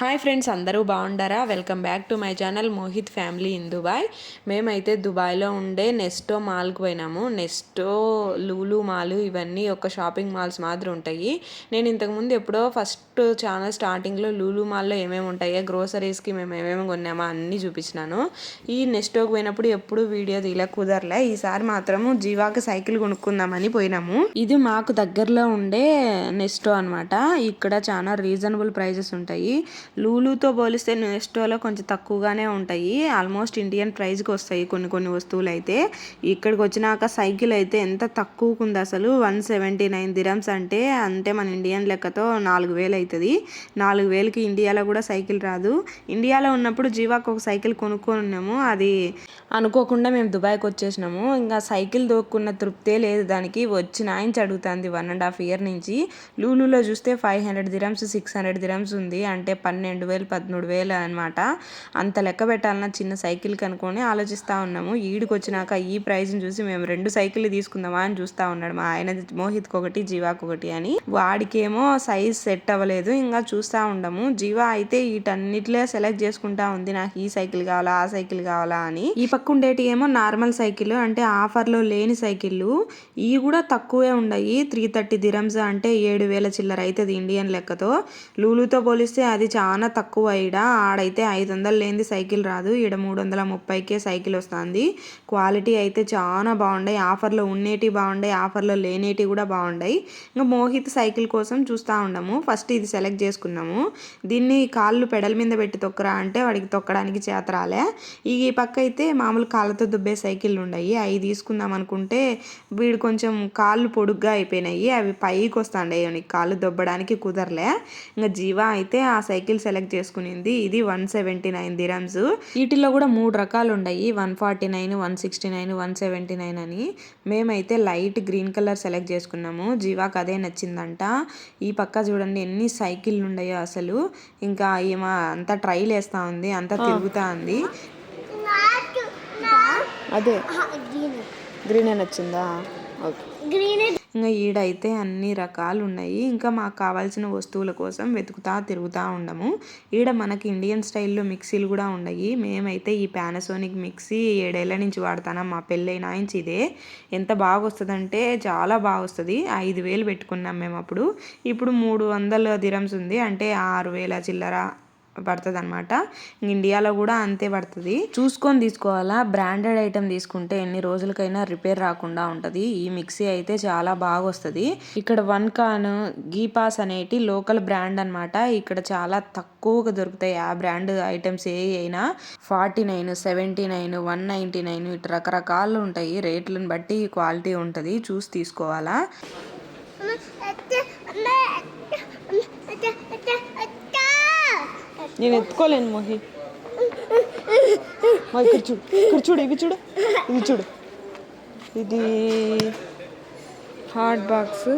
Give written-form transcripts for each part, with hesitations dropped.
Hi friends, అందరూ బాగుండారా? Welcome back to my channel Mohit family in Dubai. మేమైతే దుబాయ్లో ఉండే నెస్టో మాల్కి పోయినాము. నెస్టో, లూలు మాల్ ఇవన్నీ ఒక షాపింగ్ మాల్స్ మాదిరి ఉంటాయి. నేను ఇంతకుముందు ఎప్పుడో ఫస్ట్ ఛానల్ స్టార్టింగ్లో లూలు మాల్లో ఏమేమి ఉంటాయో, గ్రోసరీస్కి మేము ఏమేమి కొన్నామో అన్నీ చూపించినాను. ఈ నెస్టోకి పోయినప్పుడు ఎప్పుడు వీడియో తీలా కుదరలే. ఈసారి మాత్రము జీవాకి సైకిల్ కొనుక్కుందామని పోయినాము. ఇది మాకు దగ్గరలో ఉండే నెస్టో అనమాట. ఇక్కడ చాలా రీజనబుల్ ప్రైజెస్ ఉంటాయి. లూలుతో పోలిస్తే నెస్టోలో కొంచెం తక్కువగానే ఉంటాయి. ఆల్మోస్ట్ ఇండియన్ ప్రైస్కి వస్తాయి కొన్ని వస్తువులు అయితే. ఇక్కడికి వచ్చినాక సైకిల్ అయితే ఎంత తక్కువకు ఉంది అసలు. 179 దిరమ్స్ అంటే మన ఇండియన్ లెక్కతో 4000 అవుతుంది. 4000కి ఇండియాలో కూడా సైకిల్ రాదు. ఇండియాలో ఉన్నప్పుడు జీవాకు ఒక సైకిల్ కొనుక్కున్నాము. అది అనుకోకుండా మేము దుబాయ్కి వచ్చేసినాము. ఇంకా సైకిల్ దొక్కున్న తృప్తే లేదు దానికి. వచ్చిన ఆయన అడుగుతుంది 1.5 year నుంచి. లూలులో చూస్తే 500 దిరమ్స్ 600 దిరమ్స్ ఉంది. అంటే 12,000 13,000 అనమాట. అంత లెక్క పెట్టాలన్న చిన్న సైకిల్ కనుక్కొని ఆలోచిస్తూ ఉన్నాము. ఈడికి వచ్చినాక ఈ ప్రైస్ని చూసి మేము 2 సైకిల్ తీసుకుందామా అని చూస్తూ ఉన్నాడు మా ఆయన. మోహిత్కి ఒకటి, జీవాకి ఒకటి అని. వాడికేమో సైజ్ సెట్ అవ్వలేదు. ఇంకా చూస్తూ ఉండము. జీవా అయితే వీటన్నిటిలో సెలెక్ట్ చేసుకుంటా ఉంది, నాకు ఈ సైకిల్ కావాలా, ఆ సైకిల్ కావాలా అని. ఈ పక్క ఉండేటి ఏమో నార్మల్ సైకిల్, అంటే ఆఫర్లో లేని సైకిళ్ళు. ఇవి కూడా తక్కువే ఉన్నాయి. 330 దిరమ్స్ అంటే 7,000 చిల్లర అవుతుంది ఇండియన్ లెక్కతో. లూలుతో పోలిస్తే అది చాలా తక్కువ. ఆడైతే 500 లేనిది సైకిల్ రాదు. ఈడ 330కే సైకిల్ వస్తుంది. క్వాలిటీ అయితే చాలా బాగుంటాయి. ఆఫర్లో ఉండేటి బాగుంటాయి, ఆఫర్లో లేనేటి కూడా బాగుంటాయి. ఇంకా మోహిత్ సైకిల్ కోసం చూస్తూ ఉండము. ఫస్ట్ ఇది సెలెక్ట్ చేసుకున్నాము. దీన్ని కాళ్ళు పెడల మీద పెట్టి తొక్కరా అంటే వాడికి తొక్కడానికి చేత రాలే. ఈ పక్క అయితే మామూలు కాళ్ళతో దుబ్బే సైకిళ్ళు ఉన్నాయి. అవి తీసుకుందాం అనుకుంటే వీడు కొంచెం కాళ్ళు పొడుగ్గా అయిపోయినాయి. అవి పైకి వస్తాండే, కాళ్ళు దొబ్బడానికి కుదరలే. ఇంకా జీవా అయితే ఆ సైకిల్ సెలెక్ట్ చేసుకునింది. ఇది 179 దిరమ్స్. వీటిల్లో కూడా 3 రకాలు ఉన్నాయి, 149, 169, 179 అని. మేమైతే లైట్ గ్రీన్ కలర్ సెలెక్ట్ చేసుకున్నాము. జీవాకి అదే నచ్చిందంట. ఈ పక్క చూడండి ఎన్ని సైకిళ్ళు ఉన్నాయో అసలు. ఇంకా ఏమో అంతా ట్రైల్ వేస్తూ ఉంది, అంతా తిరుగుతూ ఉంది. అదే గ్రీన్ నచ్చిందా? ఓకే. ఇంకా ఈడైతే అన్ని రకాలు ఉన్నాయి. ఇంకా మాకు కావాల్సిన వస్తువుల కోసం తిరుగుతూ ఉండము. ఈడ మనకి ఇండియన్ స్టైల్లో మిక్సీలు కూడా ఉన్నాయి. మేమైతే ఈ పానాసోనిక్ మిక్సీ 7 ఏళ్ల నుంచి వాడతాను. మా పెళ్ళైన నుంచి ఇదే. ఎంత బాగా వస్తుందంటే చాలా బాగా వస్తుంది. 5,000 పెట్టుకున్నాం మేము అప్పుడు. ఇప్పుడు 300 దిరమ్స్ ఉంది, అంటే 6,000 చిల్లర పడుతుంది అనమాట. ఇండియాలో కూడా అంతే పడుతుంది. చూసుకొని తీసుకోవాలా. బ్రాండెడ్ ఐటమ్ తీసుకుంటే ఎన్ని రోజులకైనా రిపేర్ రాకుండా ఉంటుంది. ఈ మిక్సీ అయితే చాలా బాగా వస్తుంది. ఇక్కడ వన్కాన్, గీపాస్ అనేటి లోకల్ బ్రాండ్ అనమాట. ఇక్కడ చాలా తక్కువగా దొరుకుతాయి ఆ బ్రాండ్ ఐటమ్స్. ఏ అయినా 49, 79, 199 ఇటు రకరకాలు ఉంటాయి. రేట్లను బట్టి క్వాలిటీ ఉంటుంది, చూసి తీసుకోవాలా. నేను ఎత్తుకోలేను మోహి. ఇక్కడ చూడు ఇవి చూడు. ఇది హాట్ బాక్స్.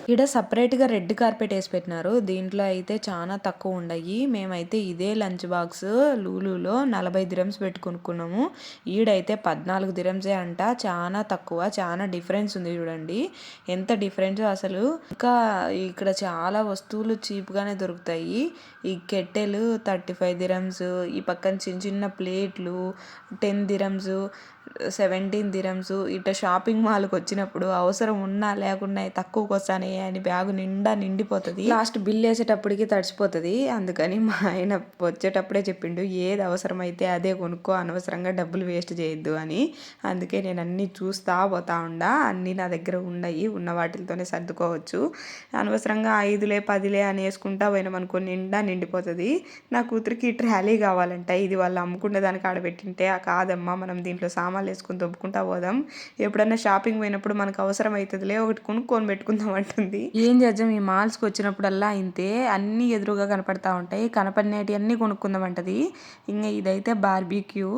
ఇక్కడ సపరేట్గా రెడ్ కార్పెట్ వేసి పెట్టినారు. దీంట్లో అయితే చాలా తక్కువ ఉన్నాయి. మేమైతే ఇదే లంచ్ బాక్స్ లూలులో 40 దిరమ్స్ పెట్టి కొనుక్కున్నాము. ఈడైతే 14 దిరమ్సే అంట. చాలా తక్కువ, చాలా డిఫరెన్స్ ఉంది చూడండి ఎంత డిఫరెన్స్ అసలు. ఇంకా ఇక్కడ చాలా వస్తువులు చీప్గానే దొరుకుతాయి. ఈ కెట్టెలు 35 దిరమ్స్, ఈ పక్కన చిన్న ప్లేట్లు 10 దిరమ్స్, 17 దిరమ్స్. ఇట్లా షాపింగ్ మాల్కి వచ్చినప్పుడు అవసరం ఉన్నా లేకున్నా తక్కువకి వస్తానే అని బ్యాగు నిండా నిండిపోతుంది. లాస్ట్ బిల్ వేసేటప్పటికి తడిచిపోతుంది. అందుకని మా ఆయన వచ్చేటప్పుడే చెప్పిండు, ఏది అవసరమైతే అదే కొనుక్కో, అనవసరంగా డబ్బులు వేస్ట్ చేయొద్దు అని. అందుకే నేను అన్నీ చూస్తూ పోతా ఉండా. అన్నీ నా దగ్గర ఉన్నాయి, ఉన్న వాటితోనే సర్దుకోవచ్చు. అనవసరంగా 5లే 10లే అని వేసుకుంటా పోయినామనుకో నిండా నిండిపోతుంది. నా కూతురికి ట్రాలీ కావాలంట. ఇది వాళ్ళు అమ్ముకునే దానికి ఆడబెట్టింటే, కాదమ్మా మనం దీంట్లో సామాన్లు వేసుకొని దొబ్బుకుంటా పోదాం, ఎప్పుడన్నా షాపింగ్ పోయినప్పుడు మనకు అవసరం అవుతుందిలే, ఒకటి కొనుక్కొని పెట్టుకుందాం అంటుంది. ఏం చేద్దాం, ఈ మాల్స్కి వచ్చినప్పుడల్లా ఇంతే, అన్నీ ఎదురుగా కనపడతా ఉంటాయి. కనపడినవి అన్నీ కొనుక్కుందాం అంటది. ఇంకా ఇదైతే బార్బీక్యూ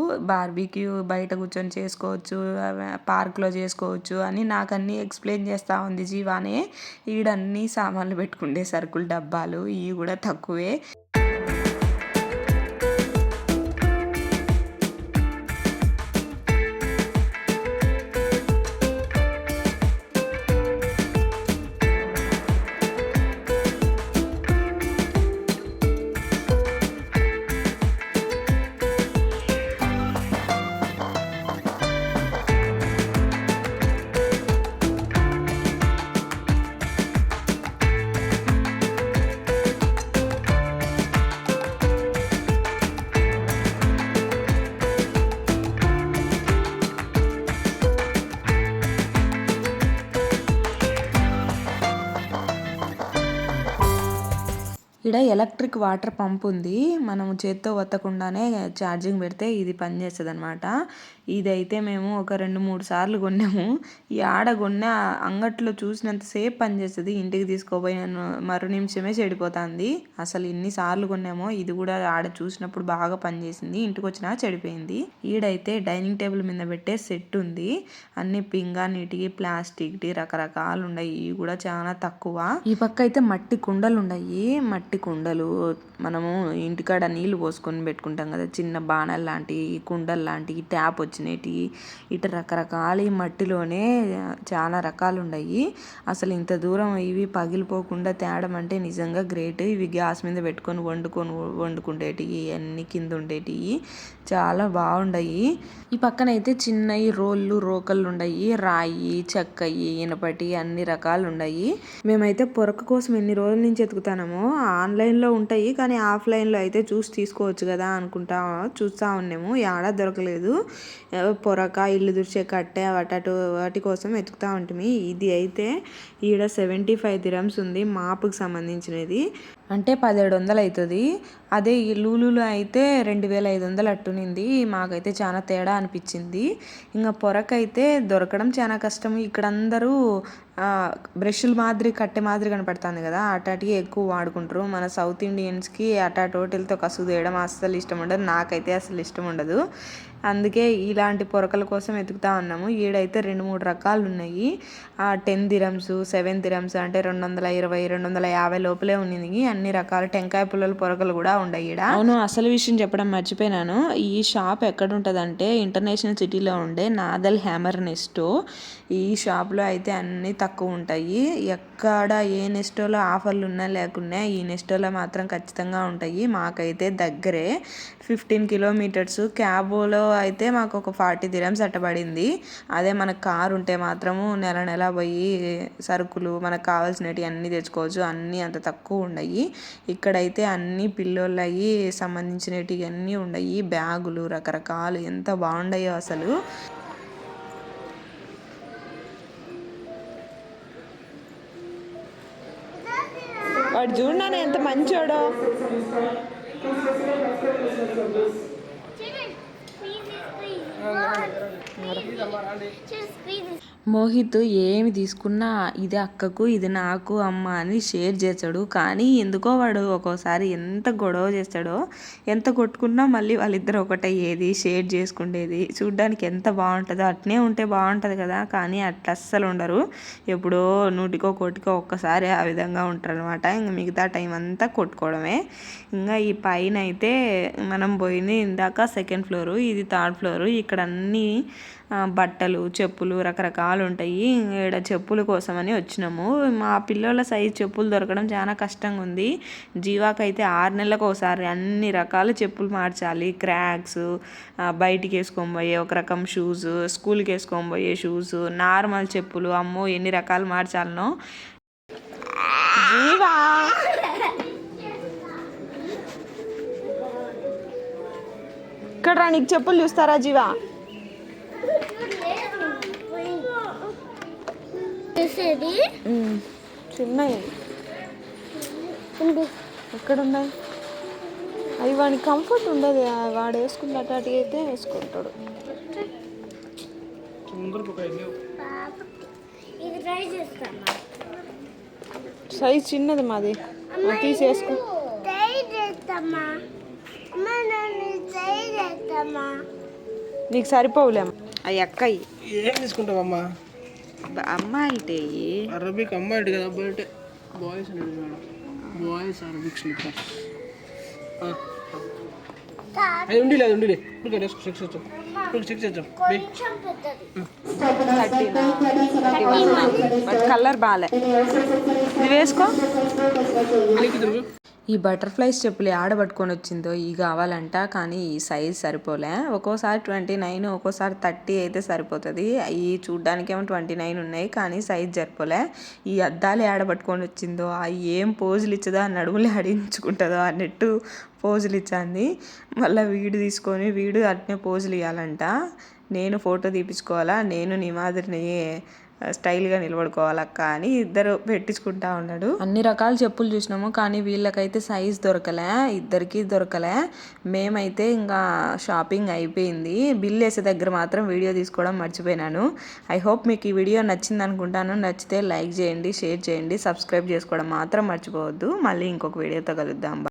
బయట కూర్చొని చేసుకోవచ్చు, పార్క్లో చేసుకోవచ్చు అని నాకు అన్నీ ఎక్స్ప్లెయిన్ చేస్తూ ఉంది జీవానే. ఈడన్నీ సామాన్లు పెట్టుకుంటే సరుకులు డబ్బాలు ఇవి కూడా తక్కువే. ఈడ ఎలక్ట్రిక్ వాటర్ పంప్ ఉంది. మనం చేత్తో వత్తకుండానే ఛార్జింగ్ పెడితే ఇది పనిచేస్తుంది అనమాట. ఇదైతే మేము ఒక 2-3 సార్లు కొన్నాము. ఈ ఆడ కొన్న అంగట్లో చూసినంతసేపు పనిచేస్తుంది, ఇంటికి తీసుకోపోయిన మరు నిమిషమే చెడిపోతుంది. అసలు ఎన్నిసార్లు కొన్నామో. ఇది కూడా ఆడ చూసినప్పుడు బాగా పనిచేసింది, ఇంటికి వచ్చినా చెడిపోయింది. ఈడైతే డైనింగ్ టేబుల్ మీద పెట్టే సెట్ ఉంది. అన్ని పింగాణిటికి ప్లాస్టిక్ రకరకాలు ఉన్నాయి. ఇవి కూడా చాలా తక్కువ. ఈ పక్క అయితే మట్టి కుండలు ఉన్నాయి. మట్టి కుండలు మనము ఇంటికాడ నీళ్లు పోసుకొని పెట్టుకుంటాం కదా, చిన్న బాణాలు లాంటివి, కుండలు లాంటివి, ట్యాప్ వచ్చినవి, ఇటు రకరకాల మట్టిలోనే చాలా రకాలు ఉన్నాయి. అసలు ఇంత దూరం ఇవి పగిలిపోకుండా తేడం అంటే నిజంగా గ్రేట్. ఇవి గ్యాస్ మీద పెట్టుకొని వండుకుండేటివి, అన్ని కింద ఉండేటివి చాలా బాగుండయి. ఈ పక్కన అయితే చిన్నవి రోళ్ళు రోకళ్ళు ఉన్నాయి. రాయి, చెక్కయి, ఇనపటి అన్ని రకాలు ఉన్నాయి. మేమైతే పొరక కోసం ఎన్ని రోజుల నుంచి ఎతుకుతామో. ఆన్లైన్లో ఉంటాయి కానీ ఆఫ్లైన్లో అయితే చూసి తీసుకోవచ్చు కదా అనుకుంటా చూస్తూ ఉన్నాము. ఏడ దొరకలేదు. పొరక, ఇల్లు దుడిచే కట్టె, వాటి కోసం వెతుకుతూ ఉంటుంది. ఇది అయితే ఈడ 75 dirhams ఉంది మాపుకి సంబంధించినది. అంటే 1700 అవుతుంది. అదే ఈ లూలులో అయితే 2500 అట్టునింది. మాకైతే చాలా తేడా అనిపించింది. ఇంకా పొరకైతే దొరకడం చాలా కష్టం. ఇక్కడ అందరూ బ్రష్లు మాదిరి కట్టె మాదిరి కనపడుతుంది కదా, అటాటికి ఎక్కువ వాడుకుంటారు. మన సౌత్ ఇండియన్స్కి టోటల్తో కసుగు తీయడం అస్సలు ఇష్టం ఉండదు. నాకైతే అసలు ఇష్టం ఉండదు. అందుకే ఇలాంటి పొరకల కోసం వెతుకుతా ఉన్నాము. ఈడైతే 2-3 రకాలు ఉన్నాయి. 10 dirhams, 7 dirhams అంటే 220-250 లోపలే ఉన్నది. అన్ని రకాల టెంకాయ పుల్లల పొరకలు కూడా ఉన్నాయి ఈడ. అవును, అసలు విషయం చెప్పడం మర్చిపోయినాను. ఈ షాప్ ఎక్కడ ఉంటుందంటే ఇంటర్నేషనల్ సిటీలో ఉండే నాదల్ హ్యామర్ నెస్టో. ఈ షాప్లో అయితే అన్నీ తక్కువ ఉంటాయి. ఎక్కడ ఏ నెస్టోలో ఆఫర్లు ఉన్నా లేకున్నా ఈ నెస్టోలో మాత్రం ఖచ్చితంగా ఉంటాయి. మాకైతే దగ్గరే 15 kilometers. క్యాబోలో అయితే మాకు ఒక 40 dirhams అట్టబడింది. అదే మనకు కారు ఉంటే మాత్రము నెల పోయి సరుకులు మనకు కావాల్సినవి అన్నీ తెచ్చుకోవచ్చు. అన్నీ అంత తక్కువ ఉన్నాయి. ఇక్కడైతే అన్ని పిల్లోళ్ళవి సంబంధించినవి అన్నీ ఉన్నాయి. బ్యాగులు రకరకాలు ఎంత బాగుండాయో అసలు. వాడు చూడనా ఎంత మంచోడో. మోహిత్ ఏమి తీసుకున్నా ఇది అక్కకు, ఇది నాకు అమ్మ అని షేర్ చేస్తాడు. కానీ ఎందుకో వాడు ఒక్కోసారి ఎంత గొడవ చేస్తాడో. ఎంత కొట్టుకున్నా మళ్ళీ వాళ్ళిద్దరు ఒకటయ్యేది, షేర్ చేసుకునేది. చూడ్డానికి ఎంత బాగుంటుందో. అట్నే ఉంటే బాగుంటుంది కదా, కానీ అట్లా అస్సలు ఉండరు. ఎప్పుడో 100కో 100కో ఒక్కసారి ఆ విధంగా ఉంటారు అనమాట. ఇంకా మిగతా టైం అంతా కొట్టుకోవడమే. ఇంకా ఈ పైన అయితే మనం పోయింది ఇందాక 2nd floor, ఇది 3rd floor. ఇక్కడ అన్నీ బట్టలు, చెప్పులు రకరకాలు ఉంటాయి. ఇక్కడ చెప్పుల కోసమని వచ్చినాము. మా పిల్లల సైజ్ చెప్పులు దొరకడం చాలా కష్టంగా ఉంది. జీవాకైతే 6 నెలలకు ఒకసారి అన్ని రకాల చెప్పులు మార్చాలి. క్రాక్స్, బయటికి వేసుకొని పోయే ఒక రకం షూస్, స్కూల్కి వేసుకొని పోయే షూస్, నార్మల్ చెప్పులు, అమ్మో ఎన్ని రకాలు మార్చాలనో. జీవా ఇక్కడ నీకు చెప్పులు చూస్తారా జీవా? చిన్నవి ఎక్కడున్నాయి? అవి వాడికి కంఫర్ట్ ఉండదు. వాడు వేసుకున్నట్టు అటు అయితే వేసుకుంటాడు. సైజ్ చిన్నది మాది, తీసేసుకో. నీకు సరిపోవులేమ్మా అవి అక్కయి. ఏం తీసుకుంటావమ్మా? అమ్మాయిటే అరబిక్ అమ్మాయి కదా, అబ్బాయి బాయ్స్ బాయ్స్ అరబిక్ స్లిప్పర్స్. అది ఉండి లేదు, ఉండి కలర్ బాలే. ఇది వేసుకో. ఈ బటర్ఫ్లైస్ చెప్పులు ఆడబట్టుకొని వచ్చిందో ఇవి కావాలంట, కానీ ఈ సైజ్ సరిపోలే. ఒక్కోసారి 29, ఒక్కోసారి 30 అయితే సరిపోతుంది. ఈ చూడ్డానికేమో 29 ఉన్నాయి, కానీ సైజ్ సరిపోలే. ఈ అద్దాలు ఆడబట్టుకొని వచ్చిందో అవి ఏం పోజులు ఇచ్చదో, నడుములు ఆడించుకుంటుందో అన్నట్టు పోజులు ఇచ్చింది. మళ్ళీ వీడు తీసుకొని వీడు అట్నే పోజులు ఇవ్వాలంట. నేను ఫోటో తీపించుకోవాలా, నేను నీ మాదిరిని స్టైల్గా నిలబడుకోవాలక్క అని ఇద్దరు పెట్టించుకుంటా ఉన్నాడు. అన్ని రకాల చెప్పులు చూసినాము కానీ వీళ్ళకైతే సైజ్ దొరకలే, ఇద్దరికి దొరకలే. మేమైతే ఇంకా షాపింగ్ అయిపోయింది. బిల్ వేసే దగ్గర మాత్రం వీడియో తీసుకోవడం మర్చిపోయినాను. ఐ హోప్ మీకు ఈ వీడియో నచ్చింది అనుకుంటాను. నచ్చితే లైక్ చేయండి, షేర్ చేయండి, సబ్స్క్రైబ్ చేసుకోవడం మాత్రం మర్చిపోవద్దు. మళ్ళీ ఇంకొక వీడియోతో కలుద్దాం.